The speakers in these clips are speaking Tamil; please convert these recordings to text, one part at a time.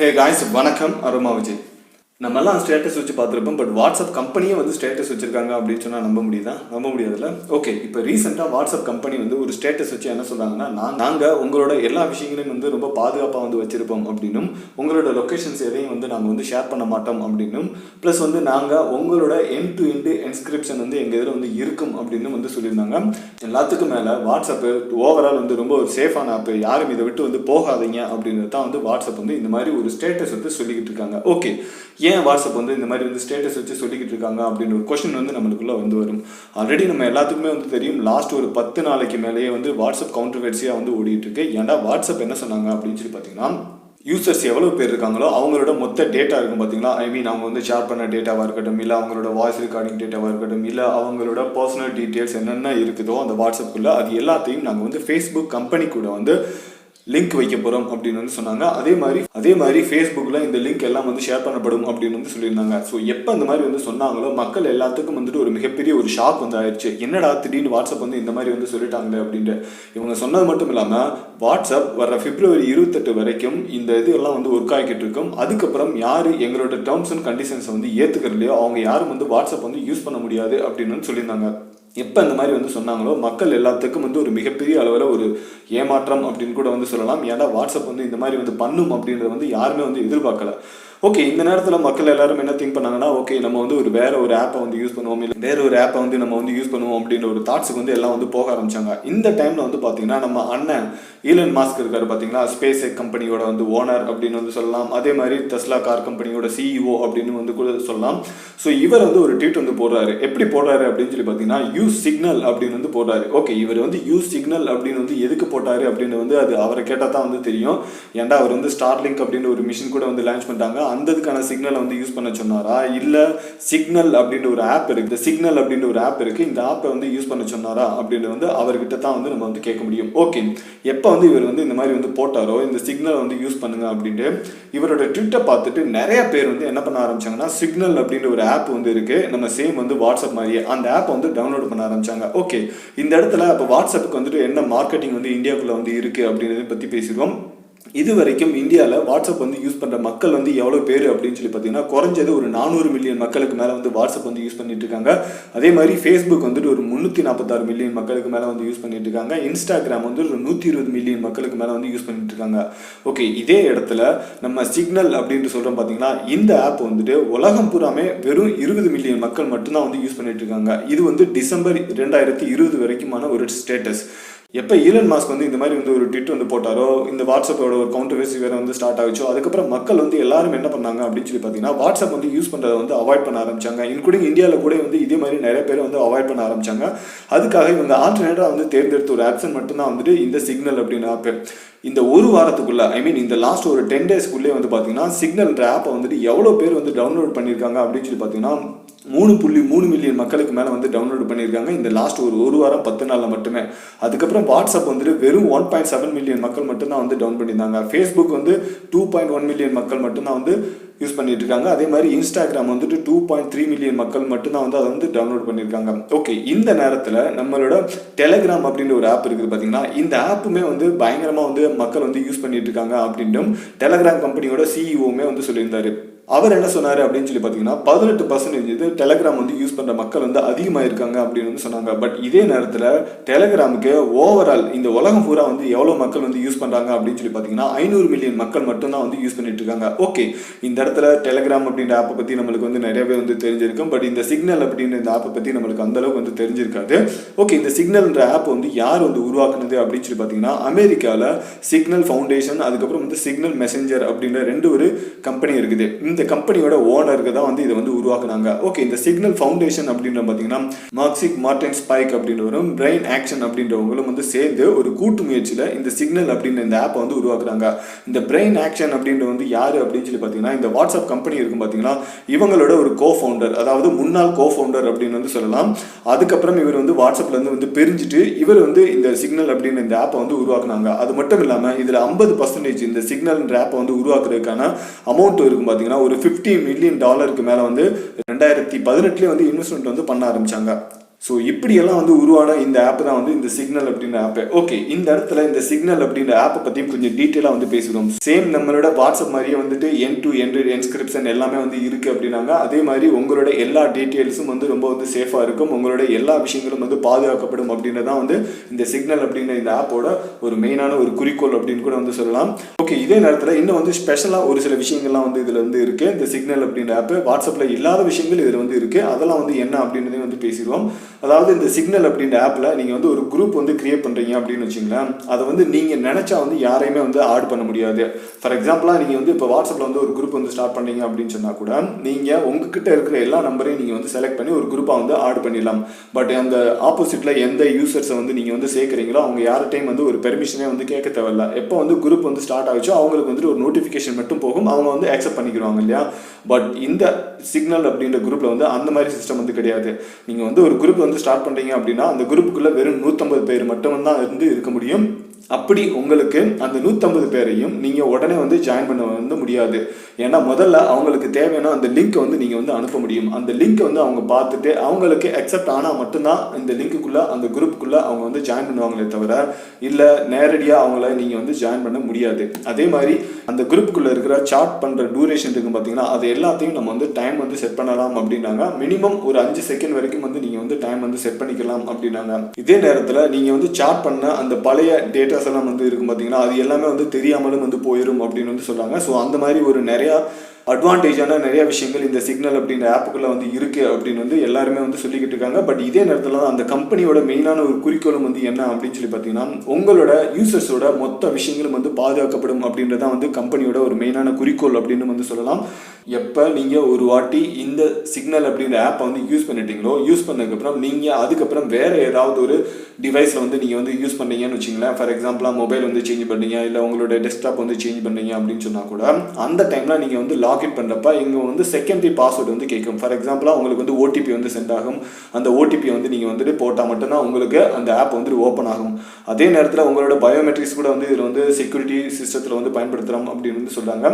ஹே காய்ஸ், வணக்கம். Aromavijay. நம்மெல்லாம் ஸ்டேட்டஸ் வச்சு பார்த்துருப்போம். பட் வாட்ஸ்அப் கம்பெனியே வந்து ஸ்டேட்டஸ் வச்சுருக்காங்க அப்படின்னு சொன்னால் நம்ப முடியாதுல்ல. ஓகே, இப்போ ரீசெண்டாக வாட்ஸ்அப் கம்பெனி வந்து ஒரு ஸ்டேட்டஸ் வச்சு என்ன சொல்கிறாங்கன்னா, நாங்கள் உங்களோட எல்லா விஷயங்களையும் வந்து ரொம்ப பாதுகாப்பாக வந்து வச்சுருப்போம் அப்படின்னும், உங்களோட லொக்கேஷன்ஸ் எதையும் வந்து நாங்கள் வந்து ஷேர் பண்ண மாட்டோம் அப்படின்னும், ப்ளஸ் வந்து நாங்கள் உங்களோட எண்ட் டு எண்டு என்ஸ்கிரிப்ஷன் வந்து எங்கள் இதில் வந்து இருக்கும் அப்படின்னு வந்து சொல்லியிருந்தாங்க. எல்லாத்துக்கும் மேலே வாட்ஸ்அப்பு ஓவரால் வந்து ரொம்ப ஒரு சேஃபான ஆப்பு, யாரும் இதை விட்டு வந்து போகாதீங்க அப்படின்றது தான் வந்து வாட்ஸ்அப் வந்து இந்த மாதிரி ஒரு ஸ்டேட்டஸ் வந்து சொல்லிக்கிட்டு இருக்காங்க. ஓகே, ஏன் வாட்ஸ்அப் வந்து இந்த மாதிரி வந்து ஸ்டேட்டஸ் வச்சு சொல்லிக்கிட்டு இருக்காங்க அப்படின்னு ஒரு கொஸ்டின் வந்து நம்மளுக்குள்ள வந்து வரும். ஆல்ரெடி நம்ம எல்லாத்துக்குமே வந்து தெரியும், லாஸ்ட் ஒரு 10 நாளைக்கு மேலேயே வந்து வாட்ஸ்அப் கவுண்டர்வெர்சியாக வந்து ஓடிட்டு இருக்கு. ஏன்னா வாட்ஸ்அப் என்ன சொன்னாங்க அப்படின்னு சொல்லி பார்த்தீங்கன்னா, யூசர்ஸ் எவ்வளோ பேர் இருக்காங்களோ அவங்களோட மொத்த டேட்டா இருக்கும் பார்த்தீங்களா, அவங்க வந்து ஷேர் பண்ண டேட்டாவாக இருக்கட்டும், இல்லை அவங்களோட வாய்ஸ் ரெக்கார்டிங் டேட்டாவாக இருக்கட்டும், இல்லை அவங்களோட பர்சனல் டீட்டெயில்ஸ் என்னென்ன இருக்குதோ அந்த வாட்ஸ்அப்புக்குள்ளே அது எல்லாத்தையும் நாங்கள் வந்து ஃபேஸ்புக் கம்பெனி கூட வந்து லிங்க் வைக்க போகிறோம் அப்படின்னு வந்து சொன்னாங்க. அதே மாதிரி ஃபேஸ்புக்கில் இந்த லிங்க் எல்லாம் வந்து ஷேர் பண்ணப்படும் அப்படின்னு வந்து சொல்லியிருந்தாங்க. ஸோ எப்போ அந்த மாதிரி வந்து சொன்னாங்களோ மக்கள் எல்லாத்துக்கும் வந்துட்டு ஒரு மிகப்பெரிய ஒரு ஷாக் வந்து ஆயிடுச்சு. என்னடா திடீர்னு வாட்ஸ்அப் வந்து இந்த மாதிரி வந்து சொல்லிட்டாங்களே அப்படின்ட்டு. இவங்க சொன்னது மட்டும் இல்லாமல் வாட்ஸ்அப் வர February 28 வரைக்கும் இந்த இதெல்லாம் வந்து ஒர்க் ஆகிக்கிட்டு இருக்கும். அதுக்கப்புறம் யார் எங்களோட டேர்ம்ஸ் அண்ட் கண்டிஷன்ஸை வந்து ஏற்றுக்கிறலையோ அவங்க யாரும் வந்து வாட்ஸ்அப் வந்து யூஸ் பண்ண முடியாது அப்படின்னு வந்து சொல்லியிருந்தாங்க. எப்போ இந்த மாதிரி வந்து சொன்னாங்களோ மக்கள் எல்லாத்துக்கும் வந்து ஒரு மிகப்பெரிய அளவில் ஒரு ஏமாற்றம் அப்படின்னு கூட வந்து சொல்லலாம். ஏன்னா வாட்ஸ்அப் வந்து இந்த மாதிரி வந்து பண்ணும் அப்படின்றத வந்து யாருமே வந்து எதிர்பார்க்கல. ஓகே, இந்த நேரத்தில் மக்கள் எல்லாரும் என்ன திங்க் பண்ணாங்கன்னா, ஓகே நம்ம வந்து வேற ஒரு ஆப்பை வந்து யூஸ் பண்ணுவோம், இல்லை வேற ஒரு ஆப்பை வந்து நம்ம வந்து யூஸ் பண்ணுவோம் அப்படின்ற ஒரு தாட்ஸுக்கு வந்து எல்லாம் வந்து போக ஆரம்பிச்சாங்க. இந்த டைமில் வந்து பார்த்தீங்கன்னா நம்ம அண்ணன் ஈலன் மாஸ்க் இருக்காரு பார்த்தீங்களா, ஸ்பேஸ் எக்ஸ் கம்பெனியோட வந்து ஓனர் அப்படின்னு வந்து சொல்லலாம். அதே மாதிரி டெஸ்லா கார் கம்பெனியோட CEO அப்படின்னு வந்து கூட சொல்லலாம். ஸோ இவர் வந்து ஒரு ட்வீட் வந்து போடுறாரு. எப்படி போடுறாரு அப்படின்னு சொல்லி பார்த்தீங்கன்னா, யூஸ் சிக்னல் அப்படின்னு வந்து போடுறாரு. ஓகே, இவர் வந்து யூஸ் சிக்னல் அப்படின்னு வந்து எதுக்கு போட்டாரு அப்படின்னு வந்து அது அவரை கேட்டால் தான் வந்து தெரியும். ஏன்டா அவர் வந்து ஸ்டார்லிங்க் அப்படின்னு ஒரு மிஷின் கூட வந்து லான்ச் பண்ணிட்டாங்க. அந்ததுக்கான சிக்னலை வந்து யூஸ் பண்ண சொன்னாரா, இல்லை சிக்னல் அப்படின்ற ஒரு ஆப் இருக்கு, இந்த சிக்னல் அப்படின்ற ஒரு ஆப் இருக்கு, இந்த ஆப்பை வந்து யூஸ் பண்ண சொன்னாரா அப்படின்னு வந்து அவர்கிட்ட தான் வந்து நம்ம வந்து கேட்க முடியும். ஓகே, எப்போ வந்து இவர் வந்து இந்த மாதிரி வந்து போட்டாரோ இந்த சிக்னலை வந்து யூஸ் பண்ணுங்க அப்படின்ட்டு இவரோட ட்விட்டை பார்த்துட்டு நிறைய பேர் வந்து என்ன பண்ண ஆரம்பிச்சாங்கன்னா, சிக்னல் அப்படின்ற ஒரு ஆப் வந்து இருக்கு, நம்ம சேம் வந்து வாட்ஸ்அப் மாதிரியே அந்த ஆப்பை வந்து டவுன்லோட் பண்ண ஆரம்பிச்சாங்க. ஓகே, இந்த இடத்துல அப்போ வாட்ஸ்அப்புக்கு வந்துட்டு என்ன மார்க்கெட்டிங் வந்து இந்தியாவுக்குள்ள வந்து இருக்கு அப்படின்றத பற்றி பேசிடுவோம். இது வரைக்கும் இந்தியாவில் வாட்ஸ்அப் வந்து யூஸ் பண்ணுற மக்கள் வந்து எவ்வளோ பேர் அப்படின்னு சொல்லி பார்த்தீங்கன்னா, குறைஞ்சது ஒரு 400 மில்லியன் மக்களுக்கு மேலே வந்து வாட்ஸ்அப் வந்து யூஸ் பண்ணிட்டு இருக்காங்க. அதே மாதிரி ஃபேஸ்புக் வந்துட்டு ஒரு 346 மில்லியன் மக்களுக்கு மேலே வந்து யூஸ் பண்ணிட்டு இருக்காங்க. இன்ஸ்டாகிராம் வந்து ஒரு 120 மில்லியன் மக்களுக்கு மேலே வந்து யூஸ் பண்ணிட்டு இருக்காங்க. ஓகே, இதே இடத்துல நம்ம சிக்னல் அப்படின்ட்டு சொல்கிறோம் பார்த்தீங்களா, இந்த ஆப் வந்துட்டு உலகம் பூராமே வெறும் 20 மில்லியன் மக்கள் மட்டும்தான் வந்து யூஸ் பண்ணிட்டு இருக்காங்க. இது வந்து டிசம்பர் 2020 வரைக்குமான ஒரு ஸ்டேட்டஸ். எப்போ ஈலன் மாஸ்க் வந்து இந்த மாதிரி வந்து ஒரு ட்வீட் வந்து போட்டாரோ, இந்த வாட்ஸ்அப்போட ஒரு கவுண்டர்வெர்சி வேறு வந்து ஸ்டார்ட் ஆகிச்சோ, அதுக்கப்புறம் மக்கள் வந்து எல்லாரும் என்ன பண்ணாங்க அப்படின்னு சொல்லி பார்த்தீங்கன்னா, வாட்ஸ்அப் வந்து யூஸ் பண்ணுறதை வந்து அவாய்ட் பண்ண ஆரம்பிச்சாங்க. இன்க்ளூடிங் இந்தியாவில் கூட வந்து இதே மாதிரி நிறைய பேர் வந்து அவாய்ட் பண்ண ஆரம்பிச்சாங்க. அதுக்காக இவங்க ஆல்டர்னேட்டாக வந்து தேர்ந்தெடுத்த ஒரு ஆப்ஷன் மட்டும்தான் வந்துட்டு இந்த சிக்னல் அப்படின்னு ஆப். இந்த ஒரு வாரத்துக்குள்ள இந்த லாஸ்ட் ஒரு 10 டேஸ்க்குள்ளே வந்து பார்த்தீங்கன்னா, சிக்னல்ன்ற ஆப்பை வந்துட்டு எவ்வளோ பேர் வந்து டவுன்லோட் பண்ணியிருக்காங்க அப்படின்னு சொல்லி பார்த்தீங்கன்னா 3.3 மில்லியன் மக்களுக்கு மேலே வந்து டவுன்லோட் பண்ணியிருக்காங்க இந்த லாஸ்ட் ஒரு வாரம் 10 நாளில் மட்டுமே. அதுக்கப்புறம் வாட்ஸ்அப் வந்துட்டு வெறும் 1.7 மில்லியன் மக்கள் மட்டும்தான் வந்து டவுன் பண்ணியிருந்தாங்க. ஃபேஸ்புக் வந்து 2.1 மில்லியன் மக்கள் மட்டும்தான் வந்து யூஸ் பண்ணிட்டு இருக்காங்க. அதே மாதிரி இன்ஸ்டாகிராம் வந்துட்டு 2.3 மில்லியன் மக்கள் மட்டும்தான் வந்து அதை வந்து டவுன்லோட் பண்ணியிருக்காங்க. ஓகே, இந்த நேரத்தில் நம்மளோட டெலகிராம் அப்படின்ற ஒரு ஆப் இருக்குது பார்த்தீங்கன்னா, இந்த ஆப்புமே வந்து பயங்கரமாக வந்து மக்கள் வந்து யூஸ் பண்ணிட்டு இருக்காங்க அப்படின்னும் டெலகிராம் கம்பெனியோட CEOமே வந்து சொல்லியிருந்தாரு. அவர் என்ன சொன்னார் அப்படின்னு சொல்லி பார்த்தீங்கன்னா, 18% இது டெலகிராம் வந்து யூஸ் பண்ணுற மக்கள் வந்து அதிகமாக இருக்காங்க அப்படின்னு வந்து சொன்னாங்க. பட் இதே நேரத்தில் டெலகிராமுக்கு ஓவரால் இந்த உலகம் பூரா வந்து எவ்வளோ மக்கள் வந்து யூஸ் பண்ணுறாங்க அப்படின்னு சொல்லி பார்த்தீங்கன்னா 500 மில்லியன் மக்கள் மட்டும்தான் வந்து யூஸ் பண்ணிட்டு இருக்காங்க. ஓகே, இந்த இடத்துல டெலகிராம் அப்படின்ற ஆப்பை பற்றி நம்மளுக்கு வந்து நிறையவே வந்து தெரிஞ்சிருக்கும். பட் இந்த சிக்னல் அப்படின்ற இந்த ஆப்பை பற்றி நம்மளுக்கு அந்தளவுக்கு வந்து தெரிஞ்சிருக்காது. ஓகே, இந்த சிக்னல்ன்ற ஆப் வந்து யார் வந்து உருவாக்குனது அப்படின்னு சொல்லி பார்த்தீங்கன்னா, அமெரிக்காவில் சிக்னல் ஃபவுண்டேஷன், அதுக்கப்புறம் வந்து சிக்னல் மெசஞ்சர் அப்படின்ற ஒரு கம்பெனி இருக்குது. இந்த கம்பெனியோட ஓனருக்கு தான் வந்து இதை வந்து உருவாக்குனாங்க. ஓகே, இந்த சிக்னல் ஃபவுண்டேஷன் அப்படின்ற பார்த்தீங்கன்னா மார்ட்டின் ஸ்பைக் அப்படின்றவரும் பிரெயின் ஆக்ஷன் அப்படின்றவங்களும் வந்து சேர்ந்து ஒரு கூட்டு முயற்சியில் இந்த சிக்னல் அப்படின்ற இந்த ஆப்பை வந்து உருவாக்குறாங்க. இந்த பிரெயின் ஆக்ஷன் அப்படின்ற வந்து யாரு அப்படின்னு சொல்லி பார்த்தீங்கன்னா, இந்த வாட்ஸ்அப் கம்பெனி இருக்கும் பார்த்தீங்கன்னா, இவங்களோட ஒரு கோஃபவுண்டர், அதாவது முன்னாள் கோஃபவுண்டர் அப்படின்னு வந்து சொல்லலாம். அதுக்கப்புறம் இவர் வந்து வாட்ஸ்அப்ல இருந்து வந்து பிரிஞ்சுட்டு இவர் வந்து இந்த சிக்னல் அப்படின்னு இந்த ஆப்பை வந்து உருவாக்குனாங்க. அது மட்டும் இல்லாமல் இதில் 50% இந்த சிக்னல் ஆப்பை வந்து உருவாக்குறதுக்கான அமௌண்ட் இருக்கும் பார்த்தீங்கன்னா, ஒரு $50 மில்லியன் மேலே வந்து 2018 வந்து இன்வெஸ்ட்மெண்ட் வந்து பண்ண ஆரம்பிச்சாங்க. ஸோ இப்படியெல்லாம் வந்து உருவான இந்த ஆப் தான் வந்து இந்த சிக்னல் அப்படின்ற ஆப்பு. ஓகே, இந்த இடத்துல இந்த சிக்னல் அப்படின்ற ஆப்பை பற்றியும் கொஞ்சம் டீட்டெயிலாக வந்து பேசுகிறோம். சேம் நம்மளோட வாட்ஸ்அப் மாதிரியே வந்துட்டு என் டு என் என்ஸ்கிரிப்ஷன் எல்லாமே வந்து இருக்குது அப்படின்னாங்க. அதே மாதிரி உங்களோட எல்லா டீட்டெயில்ஸும் வந்து ரொம்ப வந்து சேஃபாக இருக்கும், உங்களோட எல்லா விஷயங்களும் வந்து பாதுகாக்கப்படும் அப்படின்றதான் வந்து இந்த சிக்னல் அப்படின்ற இந்த ஆப்போட ஒரு மெயினான ஒரு குறிக்கோள் அப்படின்னு கூட வந்து சொல்லலாம். ஓகே, இதே நேரத்தில் இன்னும் வந்து ஸ்பெஷலாக ஒரு சில விஷயங்கள்லாம் வந்து இதில் வந்து இருக்குது. இந்த சிக்னல் அப்படின்ற ஆப்பு வாட்ஸ்அப்பில் இல்லாத விஷயங்கள் இதில் வந்து இருக்குது. அதெல்லாம் வந்து என்ன அப்படின்றதையும் வந்து பேசிடுவோம். அதாவது இந்த சிக்னல் அப்படின்ற ஆப்பில் நீங்கள் வந்து ஒரு குரூப் வந்து கிரியேட் பண்ணுறீங்க அப்படின்னு வச்சுங்களேன், அதை வந்து நீங்கள் நினச்சா வந்து யாரையுமே வந்து ஆட் பண்ண முடியாது. ஃபார் எக்ஸாம்பிளாக நீங்கள் வந்து இப்போ வாட்ஸ்அப்பில் வந்து ஒரு குரூப் வந்து ஸ்டார்ட் பண்ணீங்க அப்படின்னு சொன்னால் கூட நீங்கள் உங்ககிட்ட இருக்கிற எல்லா நம்பரையும் நீங்கள் வந்து செலக்ட் பண்ணி ஒரு குரூப்பாக வந்து ஆட் பண்ணிடலாம். பட் அந்த ஆப்போசிட்டில் எந்த யூசர்ஸை வந்து நீங்கள் வந்து சேர்க்குறீங்களோ அவங்க யார்கிட்டையும் வந்து ஒரு பெர்மிஷனே வந்து கேட்க தேவையில்ல. எப்போ வந்து குரூப் வந்து ஸ்டார்ட் ஆகிச்சோ அவங்களுக்கு வந்துட்டு ஒரு நோட்டிஃபிகேஷன் மட்டும் போகும், அவங்க வந்து அக்செப்ட் பண்ணிக்கிறாங்க இல்லையா. பட் இந்த சிக்னல் அப்படின்ற குரூப்பில் வந்து அந்த மாதிரி சிஸ்டம் வந்து கிடையாது. நீங்கள் வந்து ஒரு குரூப் வந்து ஸ்டார்ட் பண்ணுறீங்க அப்படின்னா அந்த குரூப்புக்குள்ளே வெறும் 150 பேர் மட்டும் தான் இருந்து இருக்க முடியும். அப்படி உங்களுக்கு அந்த 150 பேரையும் நீங்கள் உடனே வந்து ஜாயின் பண்ண வந்து முடியாது. ஏன்னா முதல்ல அவங்களுக்கு தேவையான அந்த லிங்க்கை வந்து நீங்கள் வந்து அனுப்ப முடியும். அந்த லிங்க்கை வந்து அவங்க பார்த்துட்டு அவங்களுக்கு அக்செப்ட் ஆனால் மட்டும்தான் இந்த லிங்க்குள்ளே அந்த குரூப்புக்குள்ளே அவங்க வந்து ஜாயின் பண்ணுவாங்களே தவிர இல்லை நேரடியாக அவங்கள நீங்கள் வந்து ஜாயின் பண்ண முடியாது. அதே மாதிரி அந்த குரூப்புக்குள்ளே இருக்கிற சாட் பண்ணுற டூரேஷன் இருக்கும் பார்த்தீங்கன்னா, அது எல்லாத்தையும் நம்ம வந்து டைம் வந்து செட் பண்ணலாம் அப்படின்னாங்க. மினிமம் ஒரு 5 செகண்ட் வரைக்கும் வந்து நீங்கள் வந்து டைம் வந்து செட் பண்ணிக்கலாம் அப்படின்னாங்க. இதே நேரத்தில் நீங்கள் வந்து சாட் பண்ண அந்த பழைய டேட்டா எல்லாம் வந்து இருக்கும் பார்த்தீங்கன்னா, அது எல்லாமே வந்து தெரியாமலும் வந்து போயிடும் அப்படின்னு வந்து சொல்றாங்க. ஸோ அந்த மாதிரி ஒரு நிறையா அட்வான்டேஜான நிறைய விஷயங்கள் இந்த சிக்னல் அப்படின்ற ஆப்புக்குள்ளே வந்து இருக்குது அப்படின்னு வந்து எல்லாருமே வந்து சொல்லிக்கிட்டு இருக்காங்க. பட் இதே நேரத்தில் தான் அந்த கம்பெனியோட மெயினான ஒரு குறிக்கோளும் வந்து என்ன அப்படின்னு சொல்லி பார்த்தீங்கன்னா, உங்களோட யூசர்ஸோட மொத்த விஷயங்களும் வந்து பாதுகாக்கப்படும் அப்படின்றதான் வந்து கம்பெனியோட ஒரு மெயினான குறிக்கோள் அப்படின்னு வந்து சொல்லலாம். எப்போ நீங்கள் ஒரு வாட்டி இந்த சிக்னல் அப்படின்ற ஆப்பை வந்து யூஸ் பண்ணிட்டீங்களோ, யூஸ் பண்ணதுக்கப்புறம் நீங்கள் அதுக்கப்புறம் வேறு ஏதாவது ஒரு டிவைஸில் வந்து நீங்கள் வந்து யூஸ் பண்ணீங்கன்னு வச்சிங்களேன். ஃபார் எக்ஸாம்பிளாக மொபைல் வந்து சேஞ்ச் பண்ணீங்க, இல்லை உங்களோட டெஸ்க்டாப் வந்து சேஞ்ச் பண்ணீங்க அப்படின்னு சொன்னால் கூட அந்த டைமில் நீங்கள் வந்து லாகின் பண்ணுறப்ப இங்கே வந்து செகண்டரி பாஸ்வேர்டு வந்து கேட்கும். ஃபார் எக்ஸாம்பிளாக உங்களுக்கு வந்து ஓடிபி வந்து சென்ட் ஆகும். அந்த ஓடிபியை வந்து நீங்கள் வந்துட்டு போட்டால் மட்டும்தான் உங்களுக்கு அந்த ஆப் வந்து ஓப்பன் ஆகும். அதே நேரத்தில் உங்களோட பயோமெட்ரிக்ஸ் கூட வந்து இதில் வந்து செக்யூரிட்டி சிஸ்டத்தில் வந்து பயன்படுத்துகிறோம் அப்படின்னு வந்து சொல்கிறாங்க.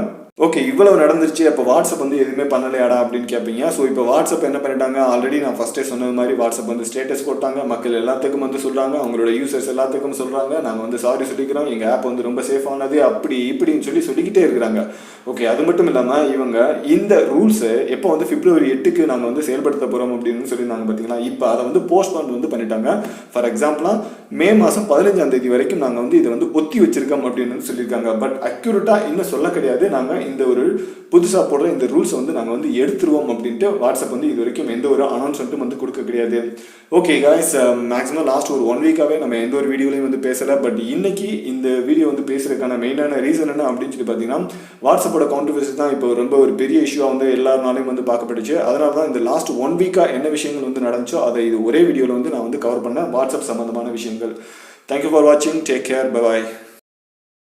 ஓகே, இவ்வளவு நடந்துருச்சு, அப்போ வாட்ஸ்அப் வந்து எதுவுமே பண்ணலையாடா அப்படின்னு கேட்பீங்க. ஸோ இப்போ வாட்ஸ்அப் என்ன பண்ணிட்டாங்க, ஆல்ரெடி நான் ஃபஸ்ட்டே சொன்னது மாதிரி வாட்ஸ்அப் வந்து ஸ்டேட்டஸ் போட்டாங்க, மக்கள் எல்லாத்துக்கும் வந்து சொல்கிறாங்க, அவங்களோட யூசர்ஸ் எல்லாத்துக்கும் சொல்கிறாங்க, நாங்கள் வந்து சாரி சொல்லிக்கிறோம், எங்கள் ஆப் வந்து ரொம்ப சேஃபானது அப்படி இப்படின்னு சொல்லிக்கிட்டே இருக்கிறாங்க. ஓகே, அது மட்டும் இல்லாமல் இவங்க இந்த ரூல்ஸை எப்போ வந்து February 8க்கு நாங்கள் வந்து செயல்படுத்த போகிறோம் அப்படின்னு சொல்லியிருந்தாங்க பார்த்தீங்களா. இப்போ அதை வந்து போஸ்ட்போன் வந்து பண்ணிட்டாங்க. ஃபார் எக்ஸாம்பிளாக மே மாதம் 15ஆம் தேதி வரைக்கும் நாங்கள் வந்து இதை வந்து ஒத்தி வச்சிருக்கோம் அப்படின்னு சொல்லியிருக்காங்க. பட் அக்யூரேட்டாக இன்னும் சொல்ல கிடையாது. நாங்கள் இந்த ஒரு புதுசாக போடுற இந்த ரூல்ஸை வந்து நாங்கள் வந்து எடுத்துருவோம் அப்படின்ட்டு வாட்ஸ்அப் வந்து இது வரைக்கும் எந்த ஒரு அனௌன்ஸ்மெண்ட்டும் வந்து கொடுக்க கிடையாது. ஓகே காய்ஸ், மேக்ஸிமம் லாஸ்ட் ஒரு 1 வீக்காகவே நம்ம எந்த ஒரு வீடியோலையும் வந்து பேசலை. பட் இன்னைக்கு இந்த வீடியோ வந்து பேசுறதுக்கான மெயினான ரீசன் என்ன அப்படின்னு சொல்லி பார்த்தீங்கன்னா, வாட்ஸ்அப்போட கான்ட்ரவர்சி தான் இப்போ ரொம்ப ஒரு பெரிய இஷ்யூவாக வந்து எல்லாருனாலையும் வந்து பார்க்கப்பட்டுச்சு. அதனால தான் இந்த லாஸ்ட் 1 வீக்காக என்ன விஷயங்கள் வந்து நடந்துச்சோ அதை இது ஒரே வீடியோவில் வந்து நான் வந்து கவர் பண்ணேன், வாட்ஸ்அப் சம்மந்தமான விஷயங்கள். தேங்க்யூ ஃபார் வாட்சிங், டேக் கேர், பை பாய்.